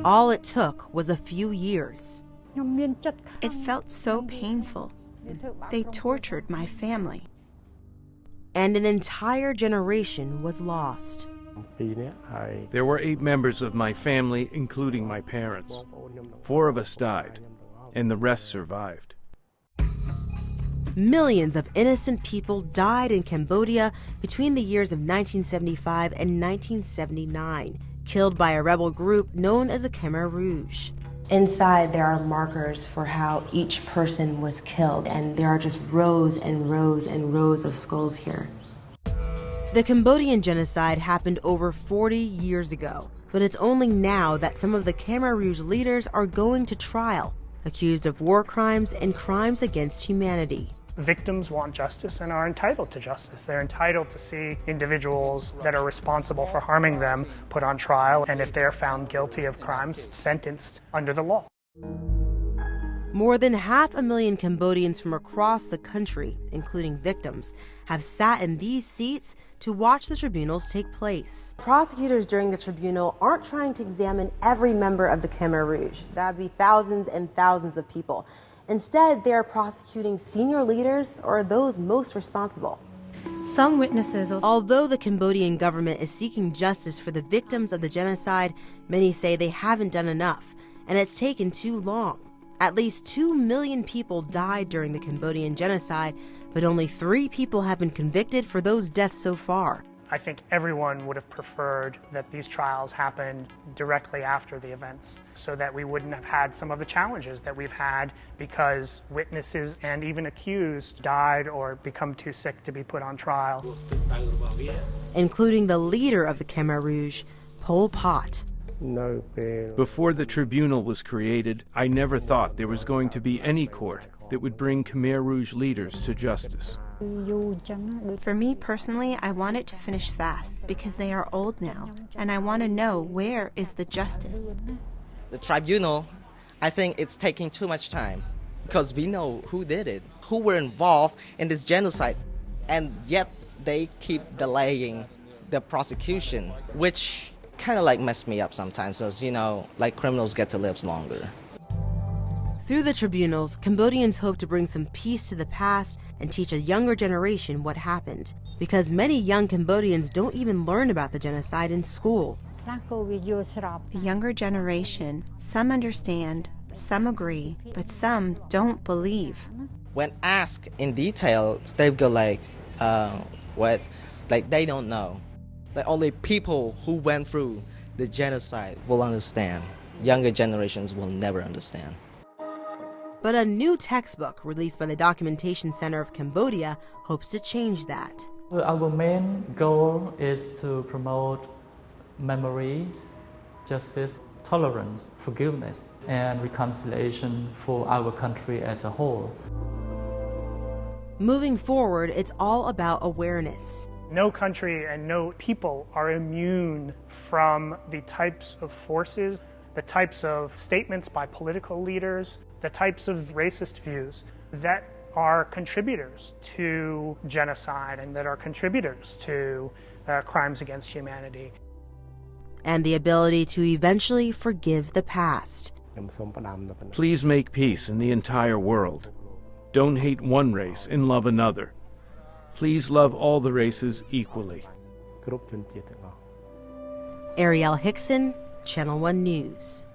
All it took was a few years. It felt so painful. They tortured my family. And an entire generation was lost. There were 8 members of my family, including my parents. 4 of us died, and the rest survived. Millions of innocent people died in Cambodia between the years of 1975 and 1979, killed by a rebel group known as the Khmer Rouge. Inside, there are markers for how each person was killed, and there are just rows and rows and rows of skulls here. The Cambodian Genocide happened over 40 years ago, but it's only now that some of the Khmer Rouge leaders are going to trial, accused of war crimes and crimes against humanity. Victims want justice and are entitled to justice. They're entitled to see individuals that are responsible for harming them put on trial, and if they're found guilty of crimes, sentenced under the law. More than 500,000 Cambodians from across the country, including victims, have sat in these seats to watch the tribunals take place. Prosecutors during the tribunal aren't trying to examine every member of the Khmer Rouge. That would be thousands and thousands of people. Instead, they are prosecuting senior leaders or those most responsible. Some witnesses also... Although the Cambodian government is seeking justice for the victims of the genocide, many say they haven't done enough, and it's taken too long. At least 2 million people died during the Cambodian Genocide, but only 3 people have been convicted for those deaths so far. I think everyone would have preferred that these trials happened directly after the events so that we wouldn't have had some of the challenges that we've had because witnesses and even accused died or become too sick to be put on trial. Including the leader of the Khmer Rouge, Pol Pot. Before the tribunal was created, I never thought there was going to be any court that would bring Khmer Rouge leaders to justice. For me personally, I want it to finish fast because they are old now, and I want to know where is the justice. The tribunal, I think it's taking too much time because we know who did it, who were involved in this genocide, and yet they keep delaying the prosecution, which kind of like messed me up sometimes, as you know, like criminals get to live longer. Through the tribunals, Cambodians hope to bring some peace to the past and teach a younger generation what happened, because many young Cambodians don't even learn about the genocide in school. The younger generation, some understand, some agree, but some don't believe. When asked in detail, they go like, what? Like they don't know. Like only people who went through the genocide will understand. Younger generations will never understand. But a new textbook released by the Documentation Center of Cambodia hopes to change that. Our main goal is to promote memory, justice, tolerance, forgiveness, and reconciliation for our country as a whole. Moving forward, it's all about awareness. No country and no people are immune from the types of forces, the types of statements by political leaders, the types of racist views that are contributors to genocide and that are contributors to crimes against humanity. And the ability to eventually forgive the past. Please make peace in the entire world. Don't hate one race and love another. Please love all the races equally. Arielle Hixson, Channel 1 News.